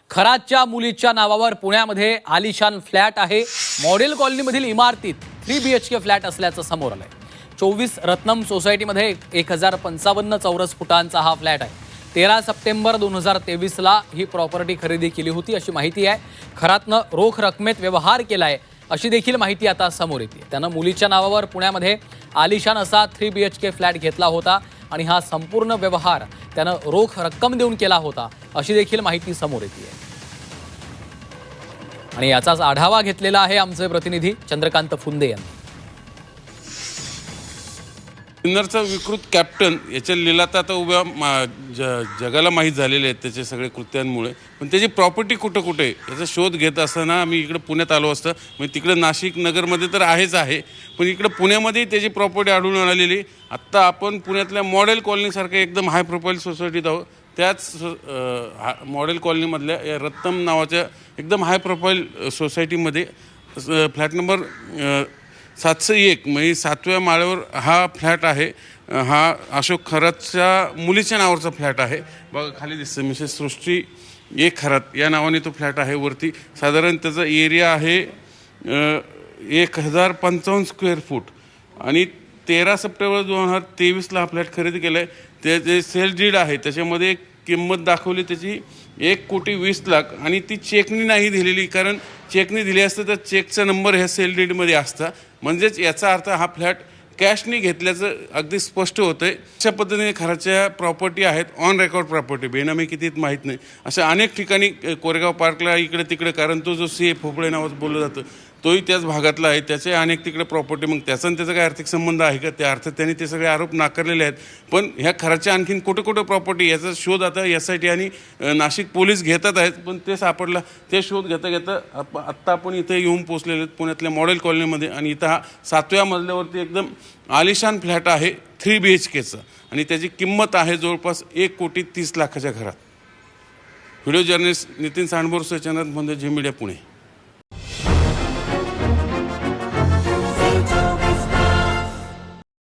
खरातच्या मुलीच्या नावावर पुण्यामध्ये आलिशान फ्लॅट आहे। मॉडेल कॉलनीमधील इमारतीत 3 BHK फ्लॅट असल्याचं समोर आलंय। 24 रत्नम सोसायटीमध्ये 1055 चौरस फुटांचा हा फ्लॅट आहे। 13 सप्टेंबर 2023 ला ही प्रॉपर्टी खरेदी केली होती अशी माहिती आहे। खरातनं रोख रकमेत व्यवहार केलाय अशी देखील माहिती आता समोर येते। त्यानं मुलीच्या नावावर पुण्यामध्ये आलिशान असा 3 BHK फ्लॅट घेतला होता आणि हा संपूर्ण व्यवहार त्यानं रोख रक्कम देऊन केला होता अशी देखील माहिती समोर येते। आणि याचाच आढावा घेतलेला आहे आमचे प्रतिनिधी चंद्रकांत फुंदे यांनी। विनरचा विकृत कॅप्टन याच्या लीलात आता उभ्या जगाला माहीत झालेले आहेत त्याचे सगळे कृत्यांमुळे। पण त्याची प्रॉपर्टी कुठं कुठे याचा शोध घेत असताना आम्ही इकडे पुण्यात आलो असतं। म्हणजे तिकडे नाशिक नगरमध्ये तर आहेच आहे, पण इकडे पुण्यामध्ये त्याची प्रॉपर्टी आढळून आलेली। आत्ता आपण पुण्यातल्या मॉडेल कॉलनीसारख्या एकदम हाय प्रोफाईल सोसायटीत आहोत। त्याच मॉडेल कॉलनीमधल्या या रत्नम नावाच्या एकदम हाय प्रोफाईल सोसायटीमध्ये फ्लॅट नंबर 701 म्हणजे 7व्या माळ्यावर हा फ्लॅट आहे। हा अशोक खरातच्या मुलीच्या नावाचा फ्लॅट आहे। बघा खाली दिसतं मिसेस सृष्टी खरात या नावाने तो फ्लॅट आहे। वरती साधारण त्याचा एरिया आहे 1055 स्क्वेअर फूट आणि 13 सप्टेंबर 2023 ला हा फ्लॅट खरेदी केला आहे। त्याचे सेल डीड आहे, त्याच्यामध्ये किंमत दाखवली त्याची 1,20,00,000 आणि ती चेकनी नाही दिलेली, कारण चेकनी दिली असतं तर चेकचा नंबर ह्या सेल डीडमध्ये असता। म्हणजेच याचा अर्थ हा फ्लॅट कॅशनी घेतल्याचं अगदी स्पष्ट होतंय। अशा पद्धतीने खराच्या प्रॉपर्टी आहेत, ऑन रेकॉर्ड प्रॉपर्टी, बेनामी किती माहीत नाही, अशा अनेक ठिकाणी कोरेगाव पार्कला इकडे तिकडे, कारण तो जो CA भोपळे नावाचं बोललं जातं तोही त्याच भागातला आहे, त्याचे अनेक तिकडे प्रॉपर्टी। मग त्याचा आणि त्याचा काही आर्थिक संबंध आहे का? त्या अर्थात त्यांनी ते सगळे आरोप नाकारलेले आहेत। पण ह्या खराच्या आणखीन कुठं कुठं प्रॉपर्टी याचा शोध आता SIT आणि नाशिक पोलीस घेतात आहेत, पण ते सापडला। ते शोध घेता घेता आत्ता आपण इथे येऊन पोचलेले आहेत पुण्यातल्या मॉडेल कॉलनीमध्ये। आणि इथं हा 7व्या मजल्यावरती एकदम आलिशान फ्लॅट आहे 3 BHKचा आणि त्याची किंमत आहे जवळपास 1,30,00,000च्या घरात। व्हिडिओ जर्नलिस्ट नितीन सांडबोरसह चंद्रकांत फुंदे, झी मीडिया, पुणे।